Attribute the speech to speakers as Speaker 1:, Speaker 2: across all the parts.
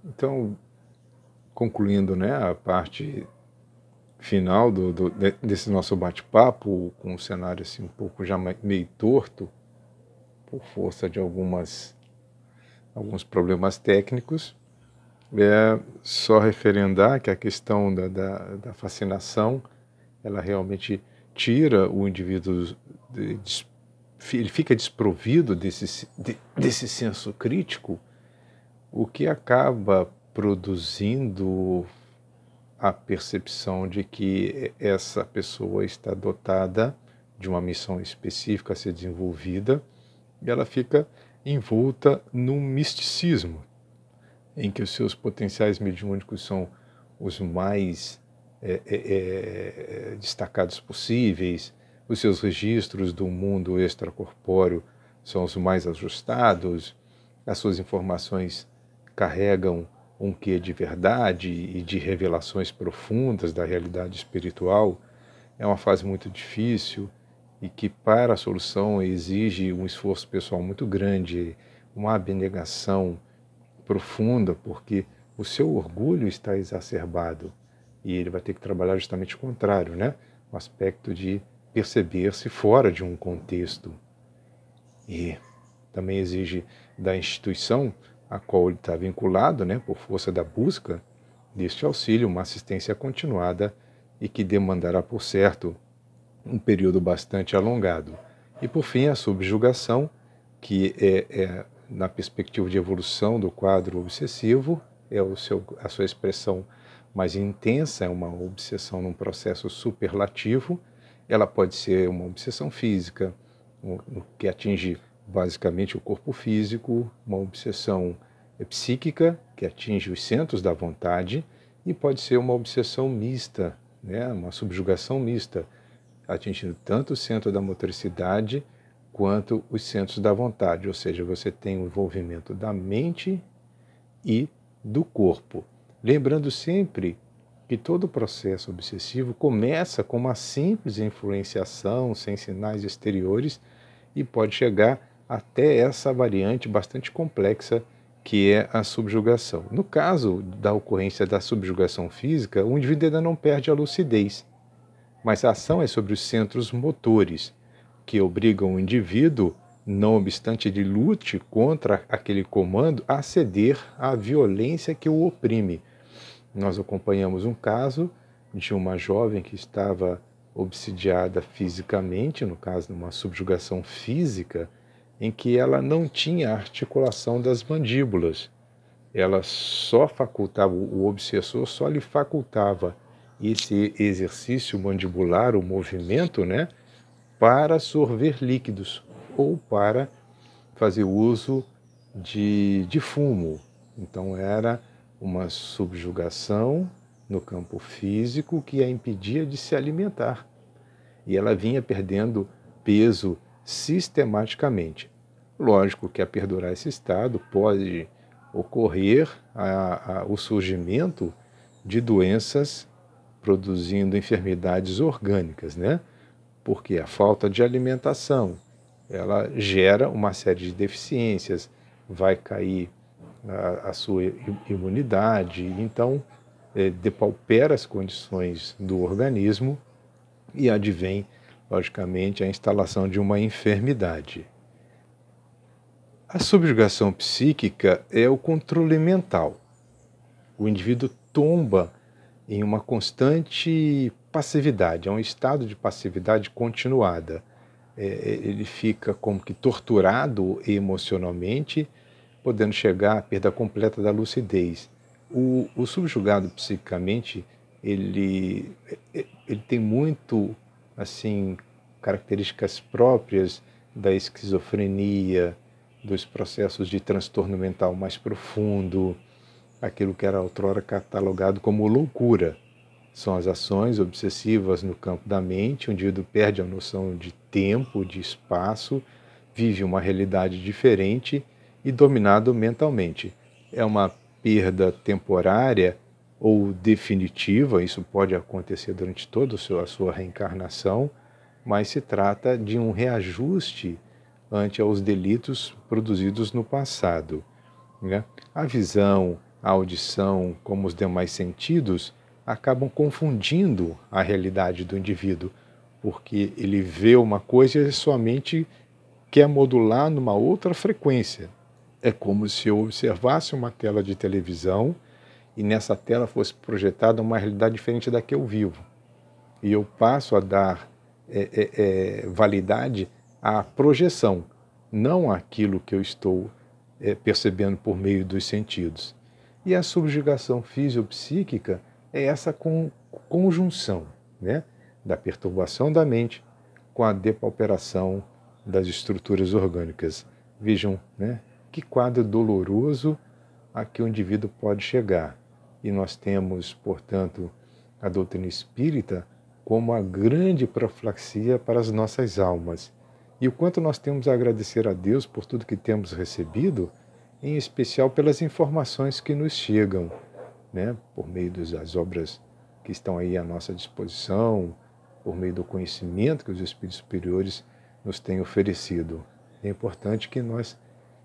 Speaker 1: Então, concluindo, né, a parte final desse nosso bate-papo, com um cenário assim, um pouco já meio torto, por força de alguns problemas técnicos, é só referendar que a questão da fascinação, ela realmente tira o indivíduo, ele fica desprovido desse senso crítico, o que acaba produzindo a percepção de que essa pessoa está dotada de uma missão específica a ser desenvolvida, e ela fica envolta num misticismo, em que os seus potenciais mediúnicos são os mais destacados possíveis, os seus registros do mundo extracorpóreo são os mais ajustados, as suas informações carregam um quê de verdade e de revelações profundas da realidade espiritual. É uma fase muito difícil e que, para a solução, exige um esforço pessoal muito grande, uma abnegação profunda, porque o seu orgulho está exacerbado e ele vai ter que trabalhar justamente o contrário, né? O aspecto de perceber-se fora de um contexto. E também exige da instituição a qual ele está vinculado, né, por força da busca deste auxílio, uma assistência continuada e que demandará, por certo, um período bastante alongado. E, por fim, a subjugação, que na perspectiva de evolução do quadro obsessivo, a sua expressão mais intensa, é uma obsessão num processo superlativo. Ela pode ser uma obsessão física, que atinge basicamente o corpo físico, uma obsessão psíquica, que atinge os centros da vontade, e pode ser uma obsessão mista, né? Uma subjugação mista, atingindo tanto o centro da motricidade quanto os centros da vontade, ou seja, você tem o envolvimento da mente e do corpo. Lembrando sempre que todo o processo obsessivo começa com uma simples influenciação, sem sinais exteriores, e pode chegar até essa variante bastante complexa que é a subjugação. No caso da ocorrência da subjugação física, o indivíduo ainda não perde a lucidez, mas a ação é sobre os centros motores, que obrigam o indivíduo, não obstante ele lute contra aquele comando, a ceder à violência que o oprime. Nós acompanhamos um caso de uma jovem que estava obsidiada fisicamente, no caso de uma subjugação física, em que ela não tinha articulação das mandíbulas. Ela só facultava, o obsessor só lhe facultava esse exercício mandibular, o movimento, né, para sorver líquidos ou para fazer uso de fumo. Então era uma subjugação no campo físico que a impedia de se alimentar. E ela vinha perdendo peso sistematicamente. Lógico que, a perdurar esse estado, pode ocorrer o surgimento de doenças produzindo enfermidades orgânicas, né? Porque a falta de alimentação, ela gera uma série de deficiências, vai cair a sua imunidade, então depaupera as condições do organismo e advém, logicamente, a instalação de uma enfermidade. A subjugação psíquica é o controle mental. O indivíduo tomba em uma constante passividade, é um estado de passividade continuada. Ele fica como que torturado emocionalmente, podendo chegar à perda completa da lucidez. O subjugado psiquicamente, ele tem muito, assim, características próprias da esquizofrenia, dos processos de transtorno mental mais profundo, aquilo que era outrora catalogado como loucura. São as ações obsessivas no campo da mente, onde o indivíduo perde a noção de tempo, de espaço, vive uma realidade diferente e dominado mentalmente. É uma perda temporária ou definitiva, isso pode acontecer durante toda a sua reencarnação, mas se trata de um reajuste ante aos delitos produzidos no passado, né? A visão, a audição como os demais sentidos, acabam confundindo a realidade do indivíduo, porque ele vê uma coisa e sua mente quer modular numa outra frequência. É como se eu observasse uma tela de televisão e nessa tela fosse projetada uma realidade diferente da que eu vivo. E eu passo a dar validade à projeção, não àquilo que eu estou percebendo por meio dos sentidos. E a subjugação fisiopsíquica é essa conjunção, né, da perturbação da mente com a depauperação das estruturas orgânicas. Vejam, né, que quadro doloroso a que o indivíduo pode chegar. E nós temos, portanto, a doutrina espírita como a grande profilaxia para as nossas almas. E o quanto nós temos a agradecer a Deus por tudo que temos recebido, em especial pelas informações que nos chegam, né, por meio das obras que estão aí à nossa disposição, por meio do conhecimento que os espíritos superiores nos têm oferecido. É importante que nós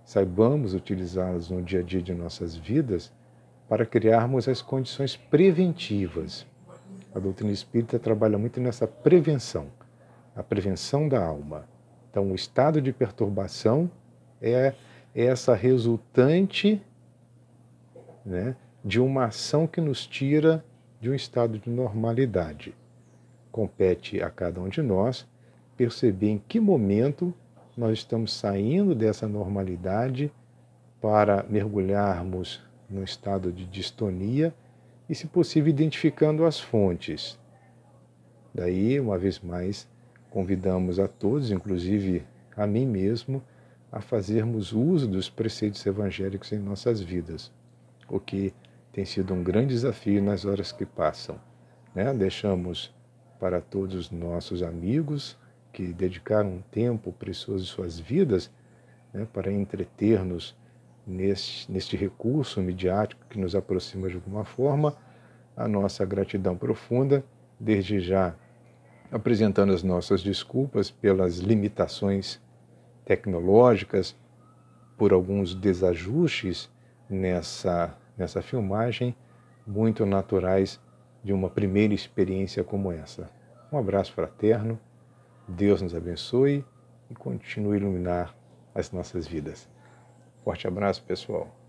Speaker 1: saibamos utilizá-las no dia a dia de nossas vidas para criarmos as condições preventivas. A doutrina espírita trabalha muito nessa prevenção, a prevenção da alma. Então, o estado de perturbação é essa resultante, né, de uma ação que nos tira de um estado de normalidade. Compete a cada um de nós perceber em que momento nós estamos saindo dessa normalidade para mergulharmos num estado de distonia e, se possível, identificando as fontes. Daí, uma vez mais, convidamos a todos, inclusive a mim mesmo, a fazermos uso dos preceitos evangélicos em nossas vidas, o que tem sido um grande desafio nas horas que passam, né? Deixamos para todos os nossos amigos que dedicaram um tempo precioso de suas vidas, né, para entreter-nos neste recurso midiático que nos aproxima de alguma forma, a nossa gratidão profunda, desde já apresentando as nossas desculpas pelas limitações tecnológicas, por alguns desajustes nessa filmagem, muito naturais de uma primeira experiência como essa. Um abraço fraterno, Deus nos abençoe e continue a iluminar as nossas vidas. Forte abraço, pessoal.